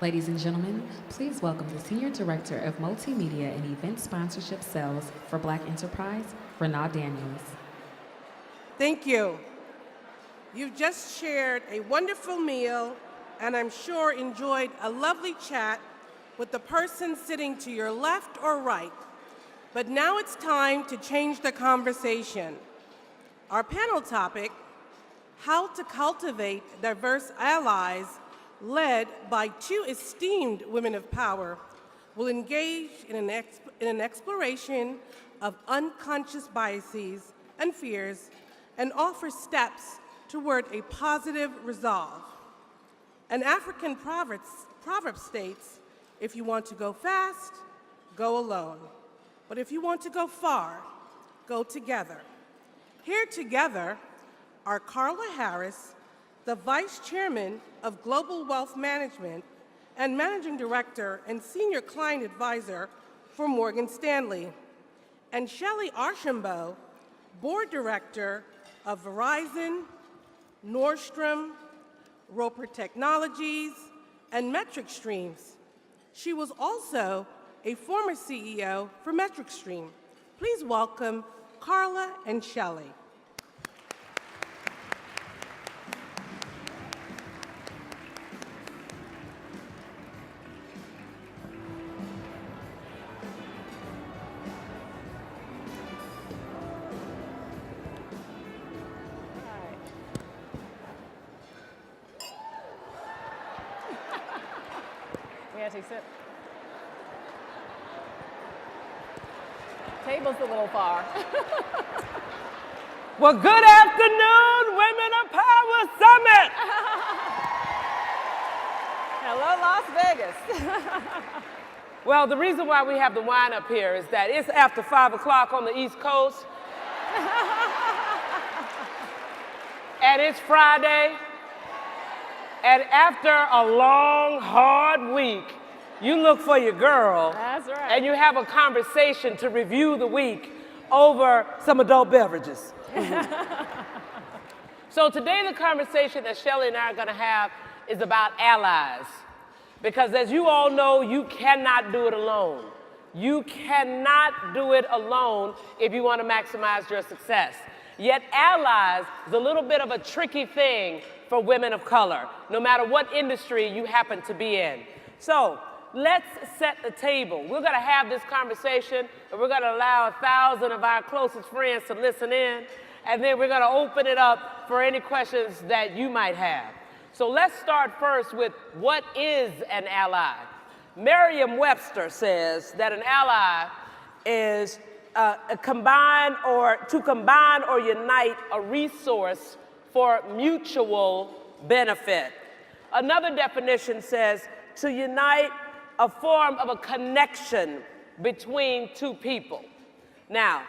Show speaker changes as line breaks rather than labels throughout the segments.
Ladies and gentlemen, please welcome the Senior Director of Multimedia and Event Sponsorship Sales for Black Enterprise, Renaa Daniels.
Thank you. You've just shared a wonderful meal and I'm sure enjoyed a lovely chat with the person sitting to your left or right. But now it's time to change the conversation. Our panel topic, how to cultivate diverse allies, led by two esteemed women of power, will engage in an exploration of unconscious biases and fears and offer steps toward a positive resolve. An African proverb states, if you want to go fast, go alone. But if you want to go far, go together. Here together are Carla Harris, the Vice Chairman of Global Wealth Management and Managing Director and Senior Client Advisor for Morgan Stanley, and Shelley Archambault, Board Director of Verizon, Nordstrom, Roper Technologies, and Metric Streams. She was also a former CEO for Metric Stream. Please welcome Carla and Shelley.
Take a sip. Table's a little far.
Well, good afternoon, Women of Power Summit.
Hello, Las Vegas.
Well, the reason why we have the wine up here is that it's after 5 o'clock on the East Coast. And it's Friday. And after a long, hard week, you look for your girl.
That's right.
And you have a conversation to review the week over some adult beverages. So today the conversation that Shelley and I are going to have is about allies. Because as you all know, you cannot do it alone. You cannot do it alone if you want to maximize your success. Yet allies is a little bit of a tricky thing for women of color, no matter what industry you happen to be in. So let's set the table. We're going to have this conversation, and we're going to allow 1,000 of our closest friends to listen in, and then we're going to open it up for any questions that you might have. So let's start first with what is an ally? Merriam-Webster says that an ally is to combine or unite a resource for mutual benefit. Another definition says to unite a form of a connection between two people. Now,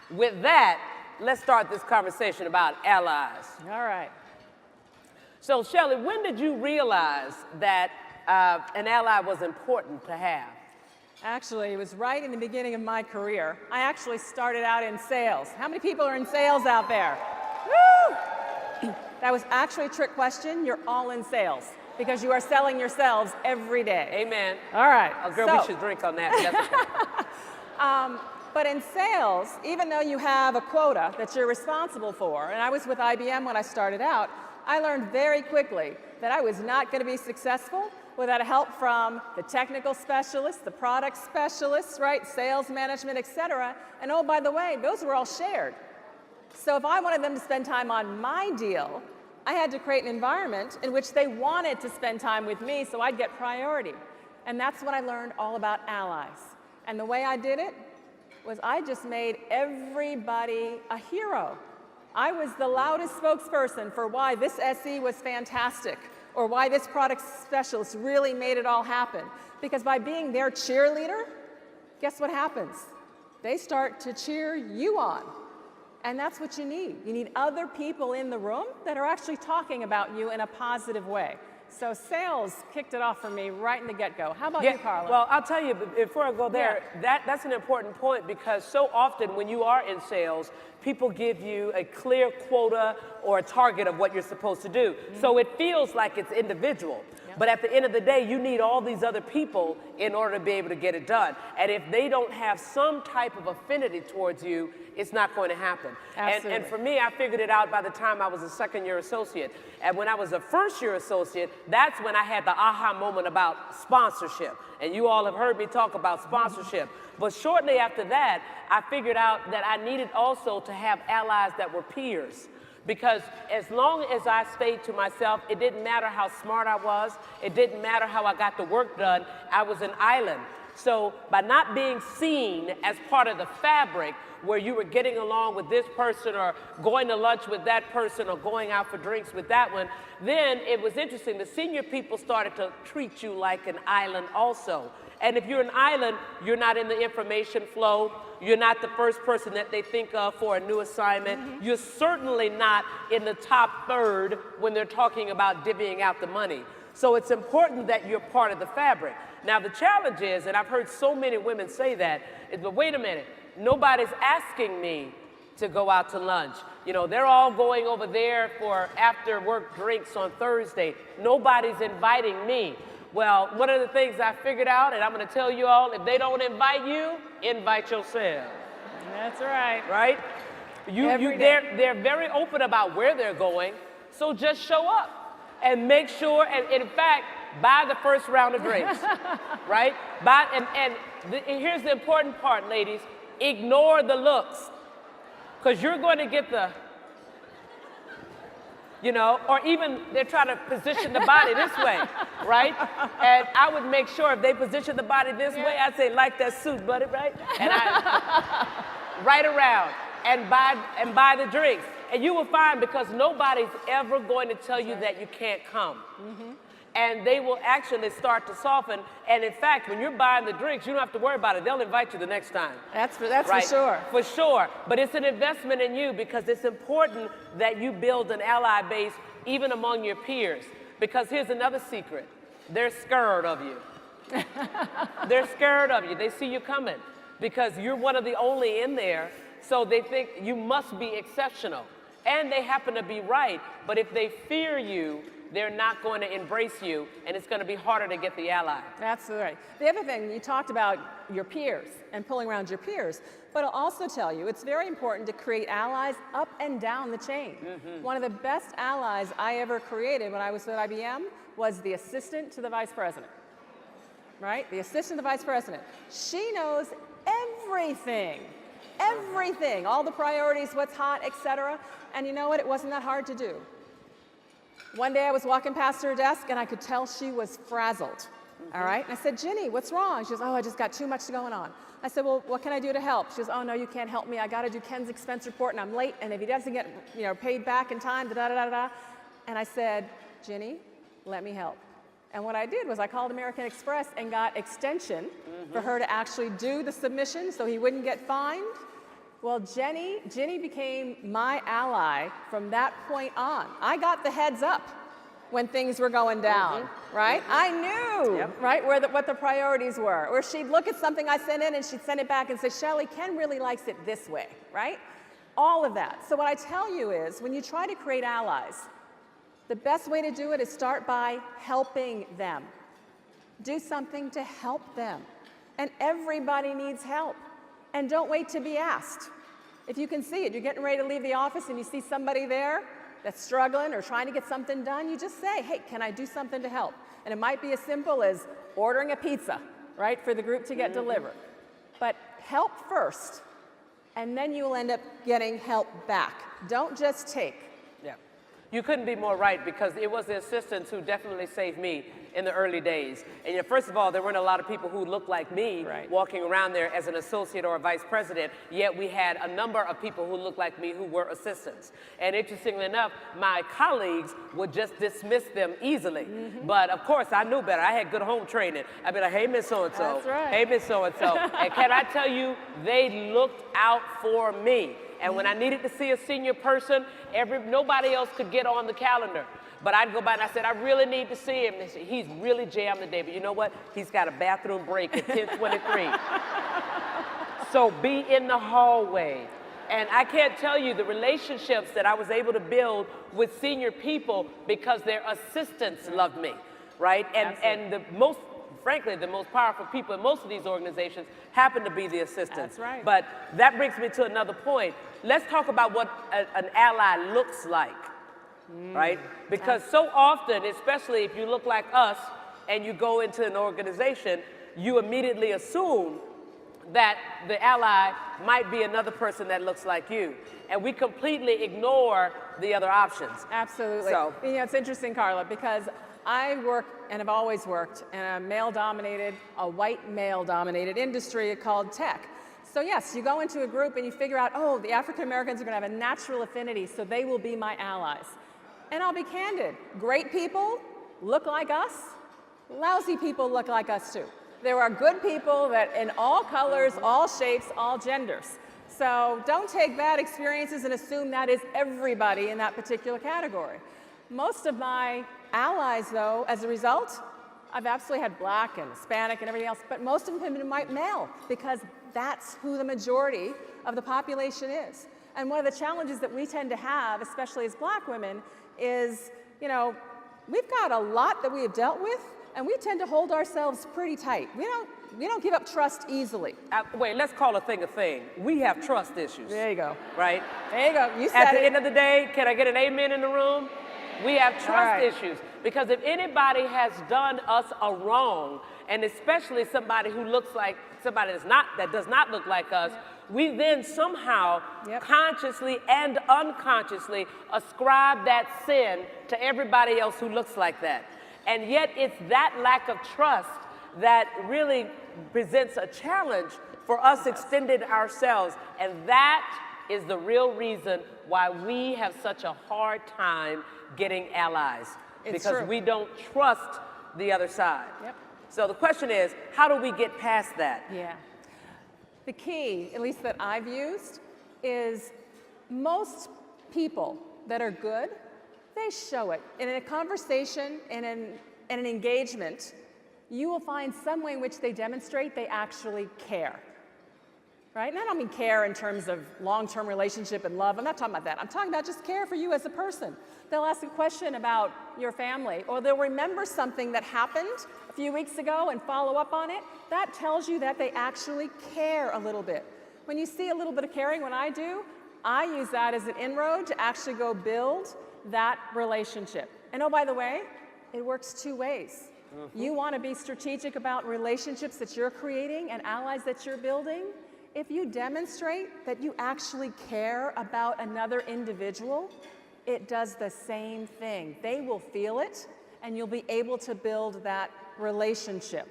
with that, let's start this conversation about allies.
All right.
So, Shelley, when did you realize that an ally was important to have?
Actually, it was right in the beginning of my career. I actually started out in sales. How many people are in sales out there? Woo! That was actually a trick question. You're all in sales because you are selling yourselves every day.
Amen.
All right.
Oh, girl, we should drink on that.
But in sales, even though you have a quota that you're responsible for, and I was with IBM when I started out, I learned very quickly that I was not going to be successful without help from the technical specialists, the product specialists, right, sales management, et cetera. And oh, by the way, those were all shared. So if I wanted them to spend time on my deal, I had to create an environment in which they wanted to spend time with me so I'd get priority. And that's when I learned all about allies. And the way I did it was I just made everybody a hero. I was the loudest spokesperson for why this SE was fantastic or why this product specialist really made it all happen. Because by being their cheerleader, guess what happens? They start to cheer you on. And that's what you need. You need other people in the room that are actually talking about you in a positive way. So sales kicked it off for me right in the get-go. How about you, Carla?
Well, I'll tell you, before I go there, that's an important point because so often when you are in sales, people give you a clear quota or a target of what you're supposed to do. So it feels like it's individual. But at the end of the day, you need all these other people in order to be able to get it done. And if they don't have some type of affinity towards you, it's not going to happen. And for me, I figured it out by the time I was a second-year associate. And when I was a first-year associate, that's when I had the aha moment about sponsorship. And you all have heard me talk about sponsorship. But shortly after that, I figured out that I needed also to have allies that were peers. Because as long as I stayed to myself, it didn't matter how smart I was, it didn't matter how I got the work done, I was an island. So by not being seen as part of the fabric where you were getting along with this person or going to lunch with that person or going out for drinks with that one, then it was interesting. The senior people started to treat you like an island also. And if you're an island, you're not in the information flow. You're not the first person that they think of for a new assignment. You're certainly not in the top third when they're talking about divvying out the money. So it's important that you're part of the fabric. Now the challenge is, and I've heard so many women say that, is, but wait a minute, nobody's asking me to go out to lunch. You know, they're all going over there for after work drinks on Thursday. Nobody's inviting me. Well, one of the things I figured out, and I'm going to tell you all, if they don't invite you, invite yourself.
That's right.
Right? They're very open about where they're going, so just show up and make sure, and in fact, buy the first round of drinks, right? Here's the important part, ladies. Ignore the looks, because you're going to get the, you know, or even they're trying to position the body this way, right? And I would make sure if they position the body this way, I'd say, like that suit, buddy, right? And I, right around, and buy the drinks. And you will find, because nobody's ever going to tell you that you can't come. And they will actually start to soften. And in fact, when you're buying the drinks, you don't have to worry about it. They'll invite you the next time.
That's
right?
for sure.
For sure. But it's an investment in you, because it's important that you build an ally base even among your peers. Because here's another secret. They're scared of you. They're scared of you. They see you coming because you're one of the only in there. So they think you must be exceptional. And they happen to be right. But if they fear you, they're not going to embrace you, and it's going to be harder to get the ally.
That's right. The other thing, you talked about your peers and pulling around your peers, but I'll also tell you, it's very important to create allies up and down the chain. One of the best allies I ever created when I was at IBM was the assistant to the vice president, right? The assistant to the vice president. She knows everything, all the priorities, what's hot, etc. And you know what? It wasn't that hard to do. One day I was walking past her desk and I could tell she was frazzled, all right? And I said, Ginny, what's wrong? She goes, oh, I just got too much going on. I said, well, what can I do to help? She goes, oh, no, you can't help me. I got to do Ken's expense report and I'm late, and if he doesn't get, paid back in time, da-da-da-da-da. And I said, Ginny, let me help. And what I did was I called American Express and got extension for her to actually do the submission so he wouldn't get fined. Well, Ginny became my ally from that point on. I got the heads up when things were going down, right? I knew, right, what the priorities were. Or she'd look at something I sent in and she'd send it back and say, Shelley, Ken really likes it this way, right? All of that. So what I tell you is, when you try to create allies, the best way to do it is start by helping them. Do something to help them. And everybody needs help. And don't wait to be asked. If you can see it, you're getting ready to leave the office and you see somebody there that's struggling or trying to get something done, you just say, hey, can I do something to help? And it might be as simple as ordering a pizza, right, for the group to get delivered. But help first, and then you'll end up getting help back. Don't just take.
Yeah. You couldn't be more right, because it was the assistants who definitely saved me in the early days. And first of all, there weren't a lot of people who looked like me walking around there as an associate or a vice president, yet we had a number of people who looked like me who were assistants. And interestingly enough, my colleagues would just dismiss them easily. But of course, I knew better. I had good home training. I'd be like, hey, Miss So-and-so.
That's right.
Hey, Miss So-and-so. And can I tell you, they looked out for me. And when I needed to see a senior person, nobody else could get on the calendar. But I'd go by and I said, I really need to see him. They said, he's really jammed today, but you know what? He's got a bathroom break at 10:23. So be in the hallway. And I can't tell you the relationships that I was able to build with senior people because their assistants loved me. right?
Absolutely.
And frankly, the most powerful people in most of these organizations happen to be the assistants.
That's right.
But that brings me to another point. Let's talk about what an ally looks like, right? Because so often, especially if you look like us and you go into an organization, you immediately assume that the ally might be another person that looks like you. And we completely ignore the other options.
Absolutely.
So,
You know, it's interesting, Carla, because I work and have always worked in a white male-dominated industry called tech. So yes, you go into a group and you figure out, oh, the African Americans are going to have a natural affinity, so they will be my allies. And I'll be candid, great people look like us, lousy people look like us too. There are good people that in all colors, all shapes, all genders. So don't take bad experiences and assume that is everybody in that particular category. Most of my allies, though, as a result, I've absolutely had black and Hispanic and everything else, but most of them have been white male because that's who the majority of the population is. And one of the challenges that we tend to have, especially as black women, is, you know, we've got a lot that we have dealt with, and we tend to hold ourselves pretty tight. We don't give up trust easily.
wait, let's call a thing a thing. We have trust issues.
There you go.
Right?
There you go. You said
At the
it.
end of the day, can I get an amen in the room? We have trust
right.
issues. Because if anybody has done us a wrong, and especially somebody who looks like somebody that does not look like us, we then somehow consciously and unconsciously ascribe that sin to everybody else who looks like that. And yet it's that lack of trust that really presents a challenge for us extending ourselves. And that is the real reason why we have such a hard time getting allies.
It's
because
true.
we don't trust the other side.
Yep.
So the question is, how do we get past that?
Yeah. The key, at least that I've used, is most people that are good, they show it. And in a conversation, in an engagement, you will find some way in which they demonstrate they actually care. Right? And I don't mean care in terms of long-term relationship and love. I'm not talking about that. I'm talking about just care for you as a person. They'll ask a question about your family, or they'll remember something that happened a few weeks ago and follow up on it. That tells you that they actually care a little bit. When you see a little bit of caring, when I do, I use that as an inroad to actually go build that relationship. And oh, by the way, it works two ways. You want to be strategic about relationships that you're creating and allies that you're building. If you demonstrate that you actually care about another individual, it does the same thing. They will feel it, and you'll be able to build that relationship.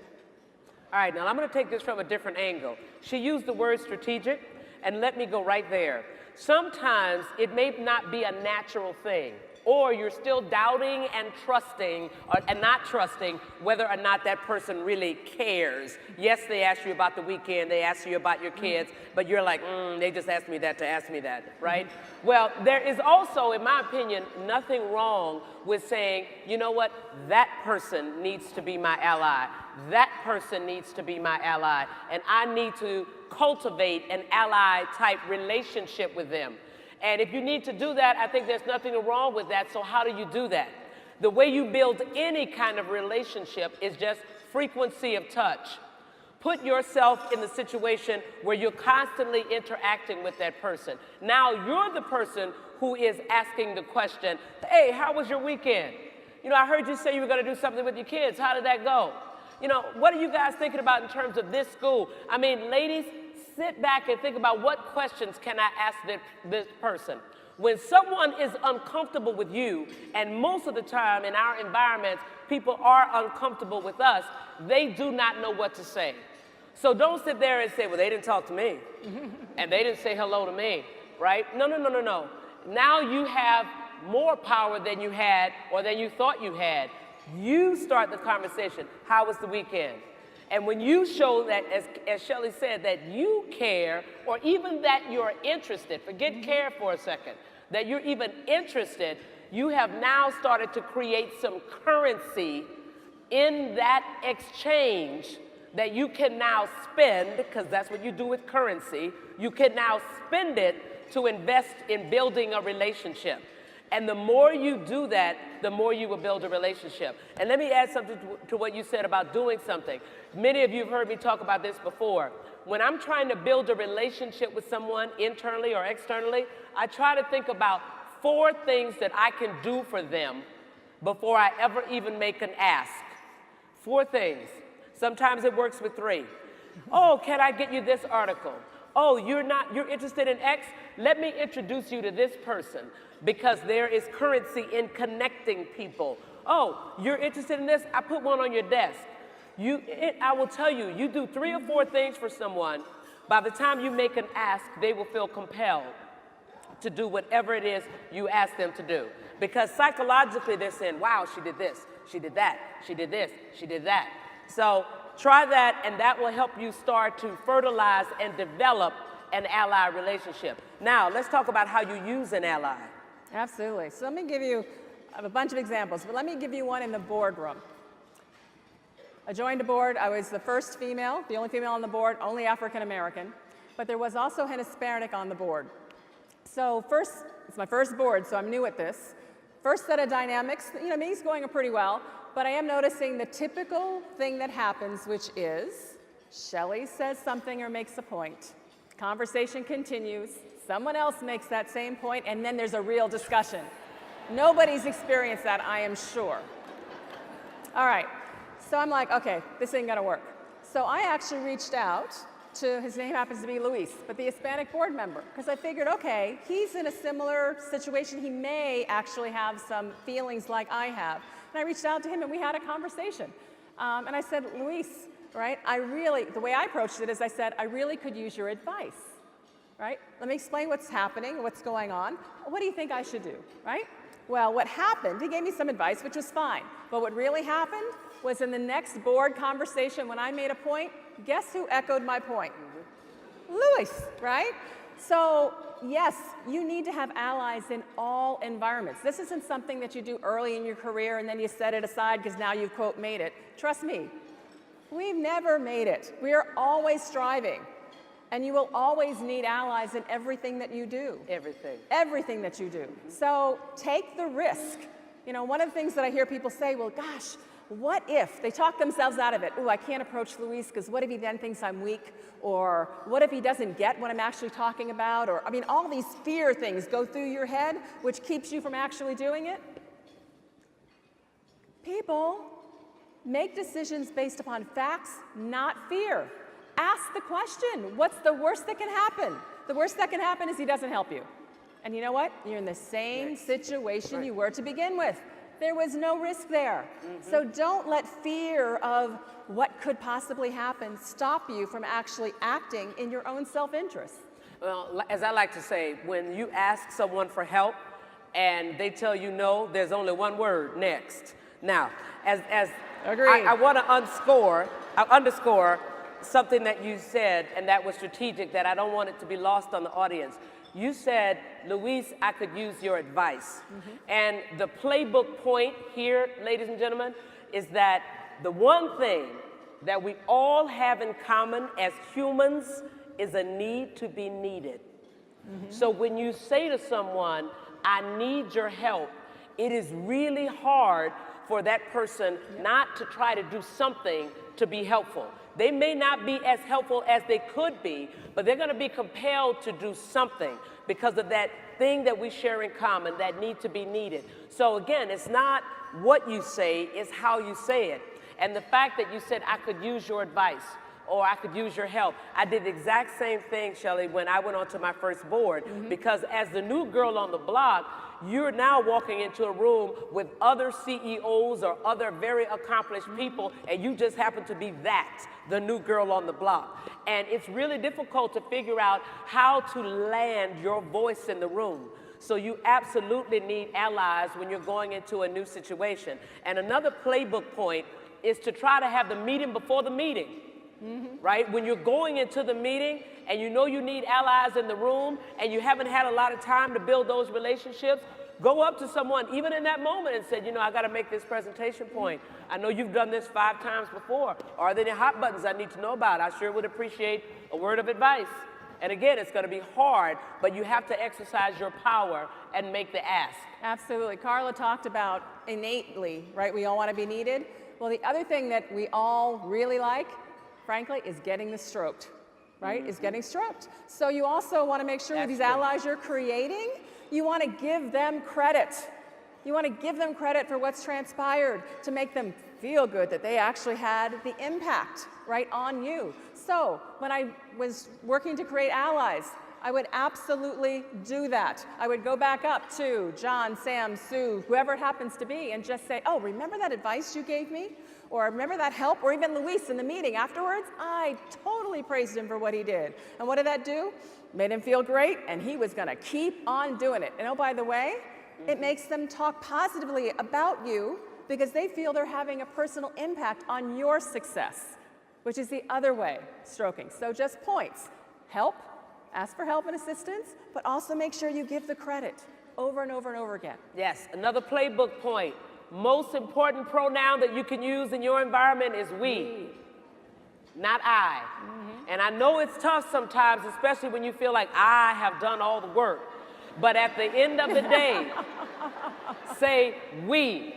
All right, now I'm going to take this from a different angle. She used the word strategic, and let me go right there. Sometimes it may not be a natural thing, or you're still doubting and trusting, and not trusting whether or not that person really cares. Yes, they ask you about the weekend, they ask you about your kids, but you're like, they just asked me that to ask me that, right? Well, there is also, in my opinion, nothing wrong with saying, you know what, that person needs to be my ally. That person needs to be my ally, and I need to cultivate an ally-type relationship with them. And if you need to do that, I think there's nothing wrong with that. So how do you do that? The way you build any kind of relationship is just frequency of touch. Put yourself in the situation where you're constantly interacting with that person. Now you're the person who is asking the question, hey, how was your weekend? You know, I heard you say you were going to do something with your kids. How did that go? You know, what are you guys thinking about in terms of this school? I mean, ladies, sit back and think about what questions can I ask this person. When someone is uncomfortable with you, and most of the time in our environments, people are uncomfortable with us, they do not know what to say. So don't sit there and say, well, they didn't talk to me, and they didn't say hello to me, right? No. Now you have more power than you had or than you thought you had. You start the conversation. How was the weekend? And when you show that, as Shelley said, that you care, or even that you're interested, forget care for a second, that you're even interested, you have now started to create some currency in that exchange that you can now spend, because that's what you do with currency. You can now spend it to invest in building a relationship. And the more you do that, the more you will build a relationship. And let me add something to what you said about doing something. Many of you have heard me talk about this before. When I'm trying to build a relationship with someone internally or externally, I try to think about 4 things that I can do for them before I ever even make an ask. 4 things. Sometimes it works with 3. Oh, can I get you this article? Oh, you're interested in X? Let me introduce you to this person, because there is currency in connecting people. Oh, you're interested in this? I put one on your desk. I will tell you, you do 3 or 4 things for someone, by the time you make an ask, they will feel compelled to do whatever it is you ask them to do. Because psychologically they're saying, wow, she did this, she did that, she did this, she did that. So try that, and that will help you start to fertilize and develop an ally relationship. Now, let's talk about how you use an ally.
Absolutely. So let me give you, I have a bunch of examples, but let me give you one in the boardroom. I joined a board. I was the first female, the only female on the board, only African American, but there was also an Hispanic on the board. So first, it's my first board, so I'm new at this. First set of dynamics, me's going pretty well, but I am noticing the typical thing that happens, which is Shelley says something or makes a point. Conversation continues, someone else makes that same point, and then there's a real discussion. Nobody's experienced that, I am sure. All right, so I'm like, okay, this ain't gonna work. So I actually reached out to, his name happens to be Luis, but the Hispanic board member, because I figured, okay, he's in a similar situation. He may actually have some feelings like I have. And I reached out to him and we had a conversation. And I said, Luis, right, the way I approached it is I said, I really could use your advice, right? Let me explain what's happening, what's going on. What do you think I should do, right? Well, what happened, he gave me some advice, which was fine. But what really happened was in the next board conversation, when I made a point, guess who echoed my point? Luis, right? So yes, you need to have allies in all environments. This isn't something that you do early in your career and then you set it aside because now you've, quote, made it. Trust me, we've never made it. We are always striving. And you will always need allies in everything that you do.
Everything.
Everything that you do. So take the risk. One of the things that I hear people say, well, gosh, what if? They talk themselves out of it. Oh, I can't approach Luis because what if he then thinks I'm weak? Or what if he doesn't get what I'm actually talking about? Or, all these fear things go through your head, which keeps you from actually doing it. People make decisions based upon facts, not fear. Ask the question, what's the worst that can happen? The worst that can happen is he doesn't help you. And you know what? You're in the same situation you were to begin with. There was no risk there. So don't let fear of what could possibly happen stop you from actually acting in your own self-interest.
Well, as I like to say, when you ask someone for help and they tell you no, there's only one word, next. Now, as
Agreed.
I want to underscore something that you said, and that was strategic, that I don't want it to be lost on the audience. You said, Luis, I could use your advice. And the playbook point here, ladies and gentlemen, is that the one thing that we all have in common as humans is a need to be needed. So when you say to someone, I need your help, it is really hard for that person not to try to do something to be helpful. They may not be as helpful as they could be, but they're going to be compelled to do something because of that thing that we share in common, that need to be needed. So again, it's not what you say, it's how you say it. And the fact that you said, I could use your advice, or I could use your help. I did the exact same thing, Shelley, when I went onto my first board, because as the new girl on the block, you're now walking into a room with other CEOs or other very accomplished people, and you just happen to be the new girl on the block. And it's really difficult to figure out how to land your voice in the room. So you absolutely need allies when you're going into a new situation. And another playbook point is to try to have the meeting before the meeting. Right? When you're going into the meeting and you know you need allies in the room and you haven't had a lot of time to build those relationships, go up to someone, even in that moment, and say, I got to make this presentation point. I know you've done this 5 times before. Are there any hot buttons I need to know about? I sure would appreciate a word of advice. And again, it's going to be hard, but you have to exercise your power and make the ask.
Absolutely. Carla talked about innately, right? We all want to be needed. Well, the other thing that we all really like, frankly, is getting the stroked, right? Is getting stroked. So you also want to make sure with these allies you're creating, you want to give them credit. You want to give them credit for what's transpired to make them feel good that they actually had the impact, right, on you. So when I was working to create allies, I would absolutely do that. I would go back up to John, Sam, Sue, whoever it happens to be, and just say, oh, remember that advice you gave me? Or remember that help? Or even Luis in the meeting afterwards? I totally praised him for what he did. And what did that do? Made him feel great, and he was gonna keep on doing it. And oh, by the way, it makes them talk positively about you because they feel they're having a personal impact on your success, which is the other way, stroking. So just points. Help, ask for help and assistance, but also make sure you give the credit over and over and over again.
Yes, another playbook point. Most important pronoun that you can use in your environment is we, not I. And I know it's tough sometimes, especially when you feel like I have done all the work. But at the end of the day, say we.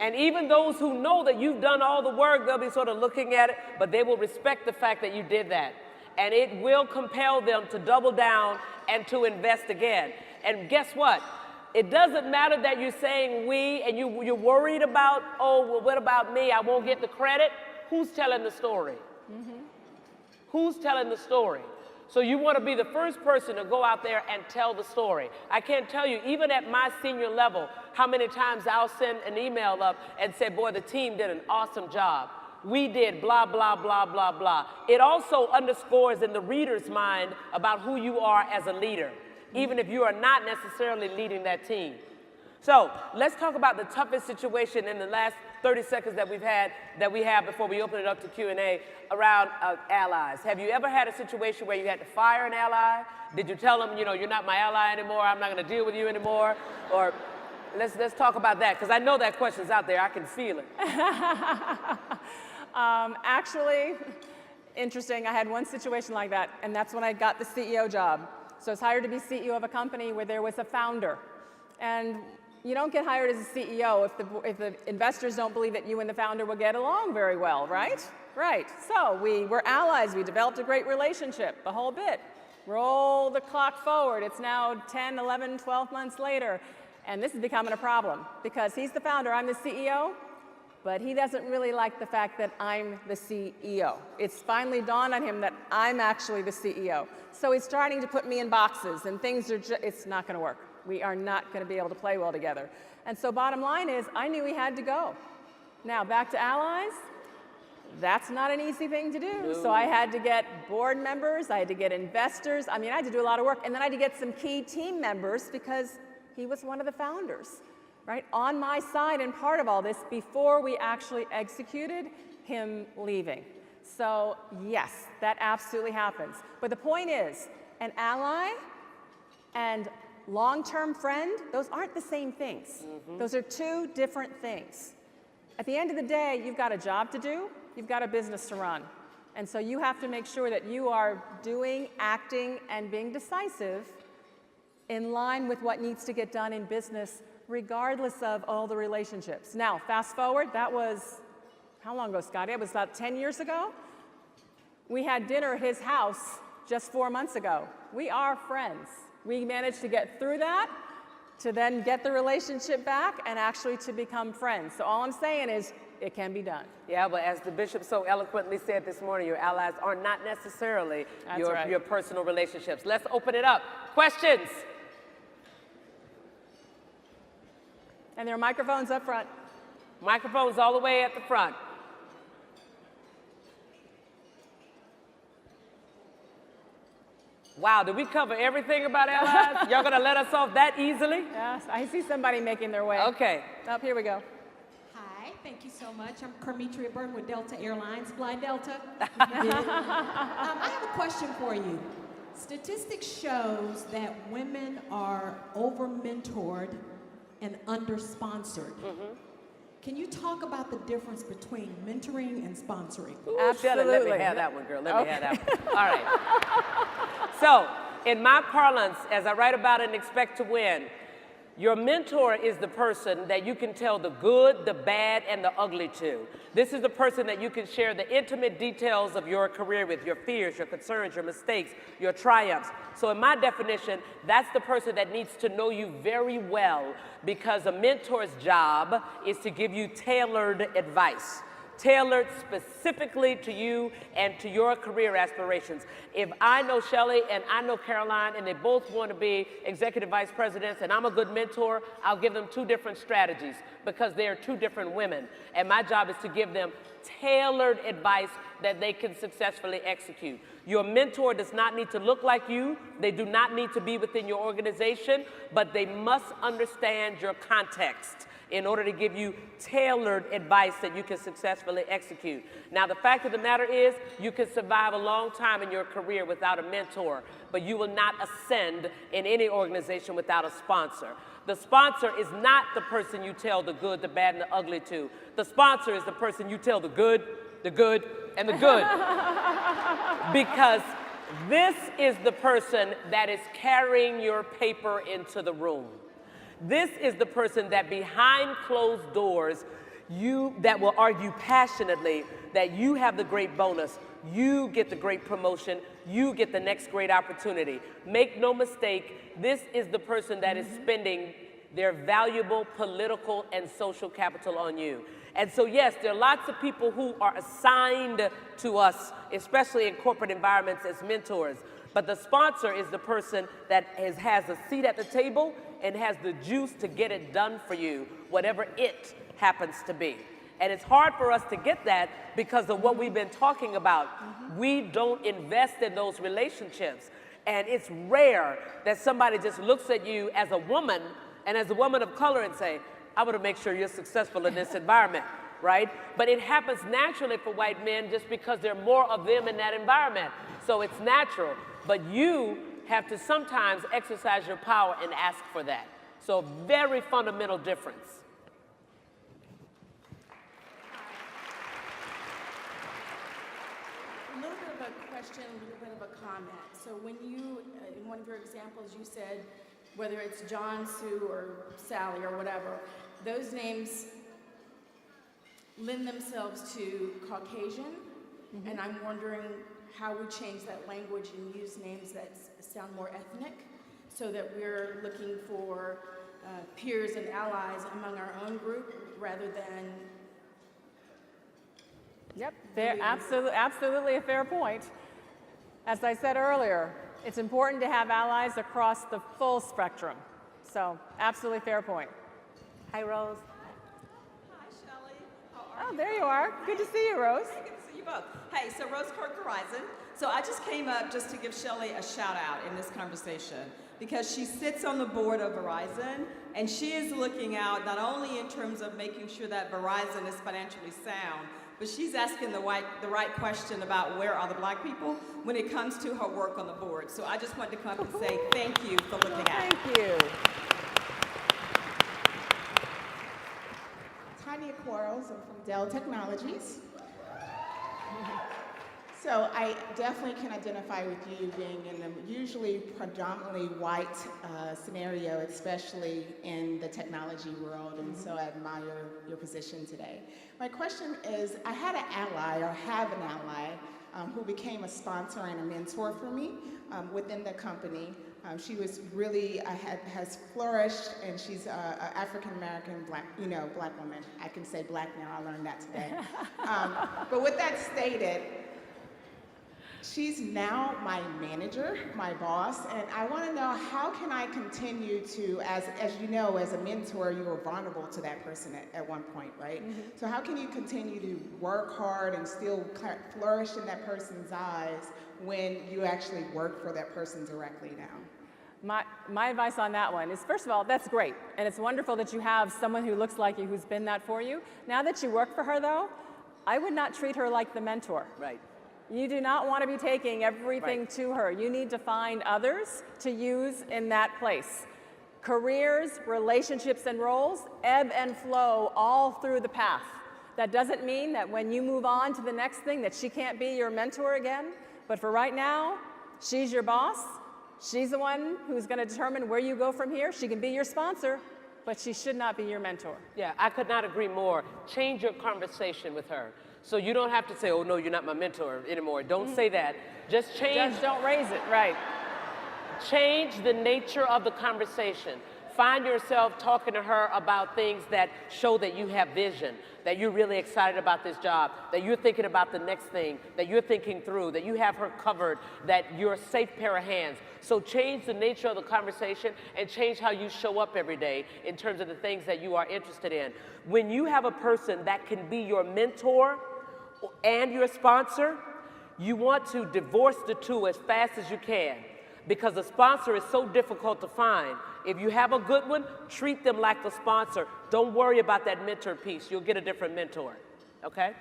And even those who know that you've done all the work, they'll be sort of looking at it, but they will respect the fact that you did that. And it will compel them to double down and to invest again. And guess what? It doesn't matter that you're saying we and you're worried about, oh, well, what about me? I won't get the credit. Who's telling the story? Who's telling the story? So you want to be the first person to go out there and tell the story. I can't tell you, even at my senior level, how many times I'll send an email up and say, boy, the team did an awesome job. We did blah, blah, blah, blah, blah. It also underscores in the reader's mind about who you are as a leader, even if you are not necessarily leading that team. So let's talk about the toughest situation in the last 30 seconds that we have before we open it up to Q&A around allies. Have you ever had a situation where you had to fire an ally? Did you tell them, you know, you're not my ally anymore, I'm not going to deal with you anymore? Or let's talk about that, because I know that question's out there. I can feel it.
Actually, interesting. I had one situation like that, and that's when I got the CEO job. So I was hired to be CEO of a company where there was a founder. And you don't get hired as a CEO if the investors don't believe that you and the founder will get along very well, right? Right. So we were allies. We developed a great relationship, the whole bit. Roll the clock forward. It's now 10, 11, 12 months later. And this is becoming a problem because he's the founder, I'm the CEO, but he doesn't really like the fact that I'm the CEO. It's finally dawned on him that I'm actually the CEO. So he's starting to put me in boxes and things are it's not going to work. We are not going to be able to play well together. And so bottom line is, I knew he had to go. Now, back to allies, that's not an easy thing to do. No. So I had to get board members, I had to get investors. I mean, I had to do a lot of work. And then I had to get some key team members because he was one of the founders, right? On my side and part of all this before we actually executed him leaving. So yes, that absolutely happens. But the point is, an ally and long-term friend, those aren't the same things. Those are two different things. At the end of the day, you've got a job to do, you've got a business to run. And so you have to make sure that you are doing, acting, and being decisive in line with what needs to get done in business, regardless of all the relationships. Now, fast forward, that was, how long ago, Scotty? It was about 10 years ago. We had dinner at his house just 4 months ago. We are friends. We managed to get through that, to then get the relationship back, and actually to become friends. So all I'm saying is, it can be done.
Yeah, but as the bishop so eloquently said this morning, your allies are not necessarily your personal relationships. Let's open it up. Questions?
And there are microphones up front.
Microphones all the way at the front. Wow, did we cover everything about allies? Y'all gonna let us off that easily?
Yes, I see somebody making their way.
Okay.
Up, here we go.
Hi, thank you so much. I'm Kermitria Burton with Delta Airlines. Fly Delta. I have a question for you. Statistics shows that women are over-mentored and under-sponsored. Can you talk about the difference between mentoring and sponsoring?
Absolutely.
Let me have that one, girl. Let me have that one. All right. So, in my parlance, as I write about it and expect to win, your mentor is the person that you can tell the good, the bad, and the ugly to. This is the person that you can share the intimate details of your career with, your fears, your concerns, your mistakes, your triumphs. So in my definition, that's the person that needs to know you very well, because a mentor's job is to give you tailored advice. Tailored specifically to you and to your career aspirations. If I know Shelley and I know Caroline and they both want to be executive vice presidents and I'm a good mentor, I'll give them two different strategies because they are two different women. And my job is to give them tailored advice that they can successfully execute. Your mentor does not need to look like you. They do not need to be within your organization, but they must understand your context in order to give you tailored advice that you can successfully execute. Now, the fact of the matter is, you can survive a long time in your career without a mentor, but you will not ascend in any organization without a sponsor. The sponsor is not the person you tell the good, the bad, and the ugly to. The sponsor is the person you tell the good, and the good. Because this is the person that is carrying your paper into the room. This is the person that behind closed doors, that will argue passionately that you have the great bonus, you get the great promotion, you get the next great opportunity. Make no mistake, this is the person that is spending their valuable political and social capital on you. And so yes, there are lots of people who are assigned to us, especially in corporate environments, as mentors. But the sponsor is the person that has a seat at the table and has the juice to get it done for you, whatever it happens to be. And it's hard for us to get that because of what we've been talking about. We don't invest in those relationships. And it's rare that somebody just looks at you as a woman and as a woman of color and say, I want to make sure you're successful in this environment, right? But it happens naturally for white men just because there are more of them in that environment. So it's natural. But you have to sometimes exercise your power and ask for that. So very fundamental difference.
A little bit of a question, a little bit of a comment. So when you, in one of your examples, you said whether it's John, Sue, or Sally, or whatever, those names lend themselves to Caucasian, and I'm wondering how we change that language and use names that sound more ethnic so that we're looking for peers and allies among our own group rather than...
Yep, absolutely a fair point. As I said earlier, it's important to have allies across the full spectrum. So, absolutely fair point. Hi, Rose.
Hi, Shelley. How are
Oh, there you are. Good to see you, Rose.
you? Good to see you both. Hey, so Rose Kirk Horizon. So I just came up just to give Shelley a shout out in this conversation because she sits on the board of Verizon and she is looking out not only in terms of making sure that Verizon is financially sound, but she's asking the right question about where are the black people when it comes to her work on the board. So I just wanted to come up and say thank you for looking out.
Thank you.
Tanya Quarles, I'm from Dell Technologies. So I definitely can identify with you being in a usually predominantly white scenario, especially in the technology world, and so I admire your position today. My question is, I had an ally, or have an ally, who became a sponsor and a mentor for me within the company. She was really, has flourished, and she's an African-American black woman. I can say black now, I learned that today. But with that stated, she's now my manager, my boss, and I want to know how can I continue to, as you know, as a mentor, you were vulnerable to that person at one point, right? So how can you continue to work hard and still flourish in that person's eyes when you actually work for that person directly now?
My advice on that one is, first of all, that's great. And it's wonderful that you have someone who looks like you who's been that for you. Now that you work for her, though, I would not treat her like the mentor.
Right.
You do not want to be taking everything to her. You need to find others to use in that place. Careers, relationships, and roles ebb and flow all through the path. That doesn't mean that when you move on to the next thing that she can't be your mentor again. But for right now, She's your boss. She's the one who's going to determine where you go from here. She can be your sponsor, but she should not be your mentor.
Yeah, I could not agree more. Change your conversation with her. So you don't have to say, oh, no, you're not my mentor anymore. Don't say that. Just change.
Just don't raise it, right.
Change the nature of the conversation. Find yourself talking to her about things that show that you have vision, that you're really excited about this job, that you're thinking about the next thing, that you're thinking through, that you have her covered, that you're a safe pair of hands. So change the nature of the conversation and change how you show up every day in terms of the things that you are interested in. When you have a person that can be your mentor and your sponsor, you want to divorce the two as fast as you can, because a sponsor is so difficult to find. If you have a good one, treat them like the sponsor. Don't worry about that mentor piece. You'll get a different mentor, okay?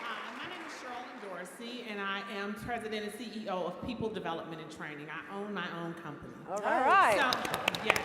Hi, my name is Charlotte Dorsey, and I am President and CEO of People Development and Training. I own my own company.
All right.
So, yes.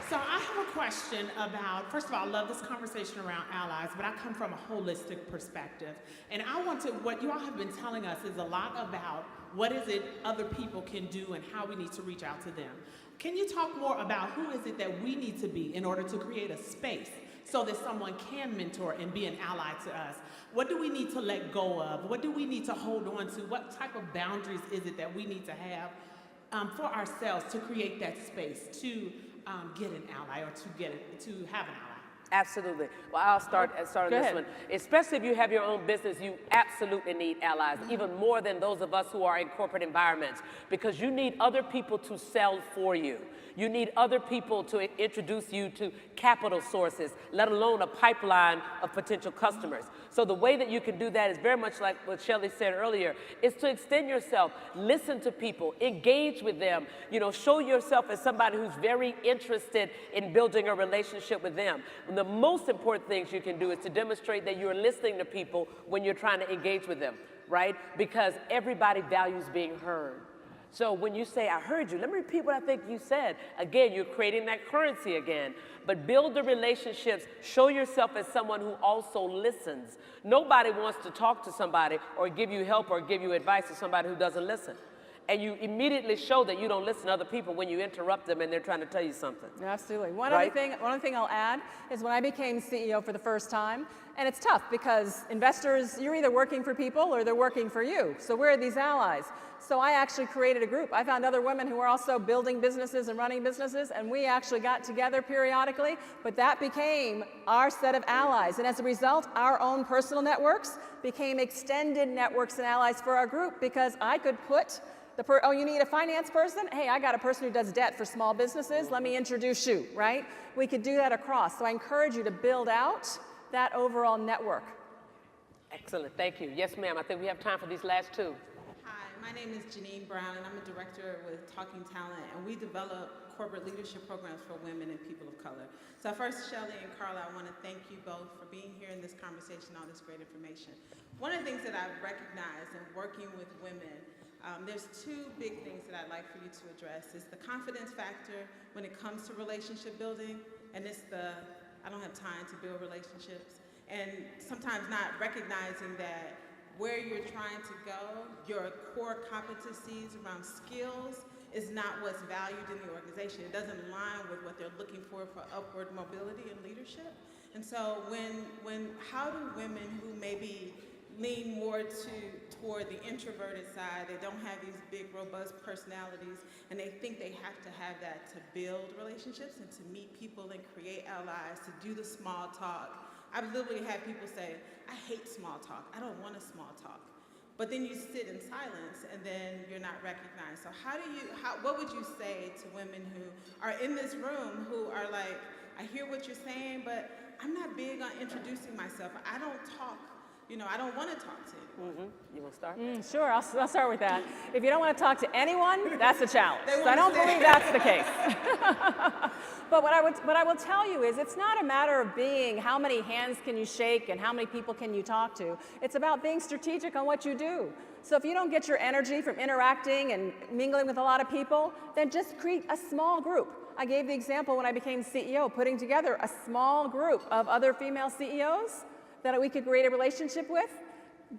So I have a question about, first of all, I love this conversation around allies, but I come from a holistic perspective. And I want to, what you all have been telling us is a lot about what is it other people can do and how we need to reach out to them. Can you talk more about who is it that we need to be in order to create a space so that someone can mentor and be an ally to us? What do we need to let go of? What do we need to hold on to? What type of boundaries is it that we need to have for ourselves to create that space to get an ally or to have an ally?
Absolutely. Well, I'll start on this one. Especially if you have your own business, you absolutely need allies, even more than those of us who are in corporate environments, because you need other people to sell for you. You need other people to introduce you to capital sources, let alone a pipeline of potential customers. So the way that you can do that is very much like what Shelley said earlier, is to extend yourself, listen to people, engage with them, show yourself as somebody who's very interested in building a relationship with them. And the most important things you can do is to demonstrate that you're listening to people when you're trying to engage with them, right? Because everybody values being heard. So when you say, I heard you, let me repeat what I think you said. Again, you're creating that currency again. But build the relationships. Show yourself as someone who also listens. Nobody wants to talk to somebody or give you help or give you advice to somebody who doesn't listen. And you immediately show that you don't listen to other people when you interrupt them and they're trying to tell you something.
Absolutely. One other thing I'll add is when I became CEO for the first time, and it's tough because investors, you're either working for people or they're working for you. So where are these allies? So I actually created a group. I found other women who were also building businesses and running businesses, and we actually got together periodically, but that became our set of allies. And as a result, our own personal networks became extended networks and allies for our group, because I could put oh, you need a finance person? Hey, I got a person who does debt for small businesses. Let me introduce you, right? We could do that across. So I encourage you to build out that overall network.
Excellent, thank you. Yes, ma'am, I think we have time for these last two.
Hi, my name is Janine Brown, and I'm a director with Talking Talent, and we develop corporate leadership programs for women and people of color. So first, Shelley and Carla, I want to thank you both for being here in this conversation, all this great information. One of the things that I've recognized in working with women, there's two big things that I'd like for you to address. Is the confidence factor when it comes to relationship building, and it's I don't have time to build relationships, and sometimes not recognizing that where you're trying to go, your core competencies around skills is not what's valued in the organization. It doesn't align with what they're looking for upward mobility and leadership. And so how do women who maybe lean more toward the introverted side, they don't have these big, robust personalities, and they think they have to have that to build relationships and to meet people and create allies, to do the small talk. I've literally had people say, I hate small talk. I don't want a small talk. But then you sit in silence and then you're not recognized. So what would you say to women who are in this room who are like, I hear what you're saying, but I'm not big on introducing myself. I don't talk. I don't want to talk to anyone.
You want to start?
Sure, I'll start with that. If you don't want to talk to anyone, that's a challenge. So I don't believe that's the case. But what I will tell you is it's not a matter of being how many hands can you shake and how many people can you talk to. It's about being strategic on what you do. So if you don't get your energy from interacting and mingling with a lot of people, then just create a small group. I gave the example when I became CEO, putting together a small group of other female CEOs that we could create a relationship with.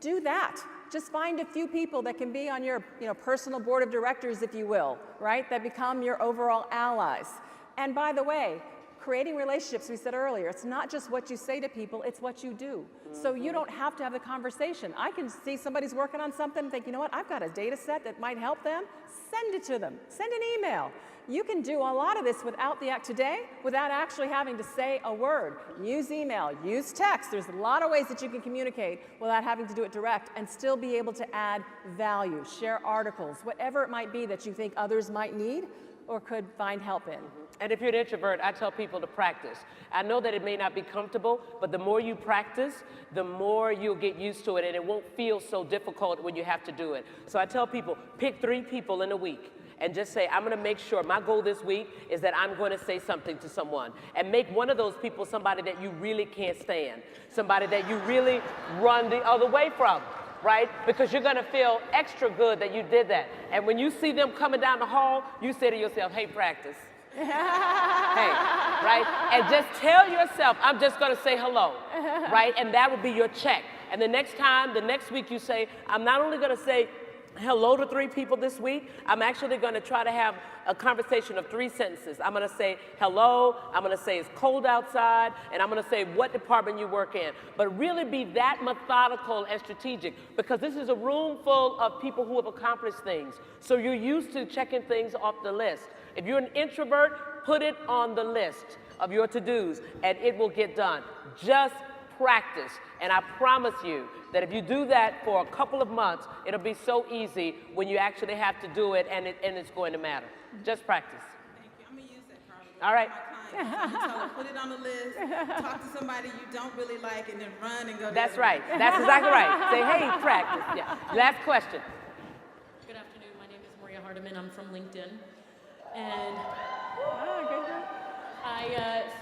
do that. Just find a few people that can be on your personal board of directors, if you will, right? That become your overall allies. And by the way, creating relationships, we said earlier, it's not just what you say to people, it's what you do. So you don't have to have the conversation. I can see somebody's working on something and think, you know what, I've got a data set that might help them. Send it to them. Send an email. You can do a lot of this without the act today, without actually having to say a word. Use email, use text. There's a lot of ways that you can communicate without having to do it direct and still be able to add value, share articles, whatever it might be that you think others might need or could find help in.
And if you're an introvert, I tell people to practice. I know that it may not be comfortable, but the more you practice, the more you'll get used to it, and it won't feel so difficult when you have to do it. So I tell people, pick 3 people in a week and just say, I'm gonna make sure, my goal this week is that I'm gonna say something to someone. And make one of those people somebody that you really can't stand, somebody that you really run the other way from. Right? Because you're gonna feel extra good that you did that. And when you see them coming down the hall, you say to yourself, hey, practice. Hey, right? And just tell yourself, I'm just gonna say hello, right? And that will be your check. And the next time, the next week you say, I'm not only gonna say hello to 3 people this week, I'm actually gonna try to have a conversation of 3 sentences. I'm gonna say hello, I'm gonna say it's cold outside, and I'm gonna say what department you work in. But really be that methodical and strategic, because this is a room full of people who have accomplished things. So you're used to checking things off the list. If you're an introvert, put it on the list of your to-dos, and it will get done. Just practice, and I promise you that if you do that for a couple of months, it'll be so easy when you actually have to do it, and it's going to matter. Just practice.
Thank you. I'm going to use that, Carla.
All right.
You tell them, put it on the list, talk to somebody you don't really like, and then run and go.
That's right. That's exactly right. Say, hey, practice. Yeah. Last question.
Good afternoon. My name is Maria Hardiman. I'm from LinkedIn. And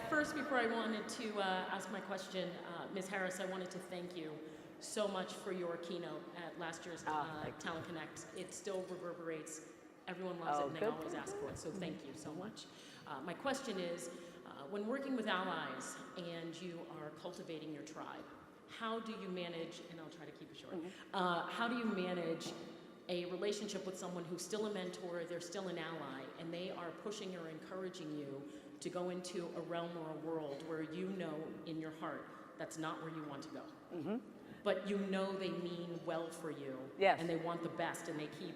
first, before I wanted to ask my question, Ms. Harris, I wanted to thank you so much for your keynote at last year's Talent Connect. It still reverberates. Everyone loves it, and they always ask for it. So thank you so much. My question is, when working with allies and you are cultivating your tribe, how do you manage, and I'll try to keep it short, how do you manage a relationship with someone who's still a mentor, they're still an ally, and they are pushing or encouraging you to go into a realm or a world where you know in your heart that's not where you want to go. But you know they mean well for you,
yes,
and they want the best, and they keep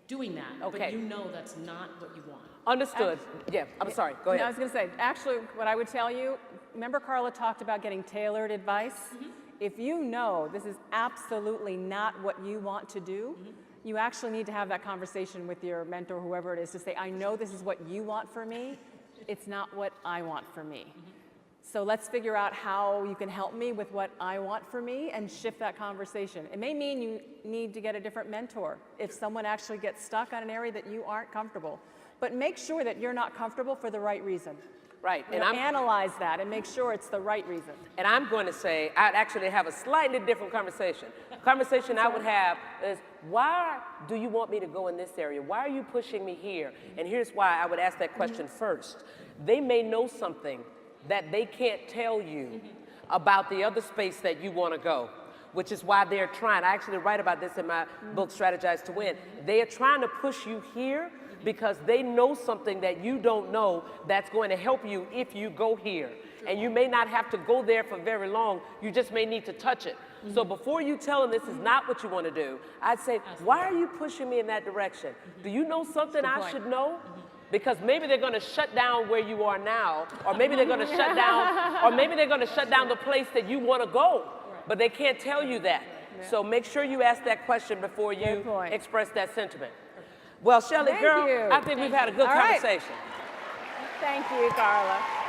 doing that,
okay,
but you know that's not what you want.
Understood. Yeah, I'm sorry. Go ahead.
No, I was going to say, actually, what I would tell you, remember Carla talked about getting tailored advice? If you know this is absolutely not what you want to do, you actually need to have that conversation with your mentor, whoever it is, to say, I know this is what you want for me, it's not what I want for me. So let's figure out how you can help me with what I want for me and shift that conversation. It may mean you need to get a different mentor if someone actually gets stuck on an area that you aren't comfortable. But make sure that you're not comfortable for the right reason.
Right.
And analyze that and make sure it's the right reason.
And I'm going to say, I'd actually have a slightly different conversation. Conversation I would have is, why do you want me to go in this area? Why are you pushing me here? And here's why I would ask that question first. They may know something that they can't tell you about the other space that you want to go, which is why they're trying. I actually write about this in my book, Strategize to Win. They are trying to push you here because they know something that you don't know that's going to help you if you go here. And you may not have to go there for very long, you just may need to touch it. So before you tell them this is not what you want to do, I'd say, why are you pushing me in that direction? Do you know something I should know? Because maybe they're going to shut down where you are now, or maybe they're going to shut down, or maybe they're going to shut down the place that you want to go, but they can't tell you that. So make sure you ask that question before you express that sentiment. Well, Shelley, girl, I think we've had a good conversation.
Thank you, Carla.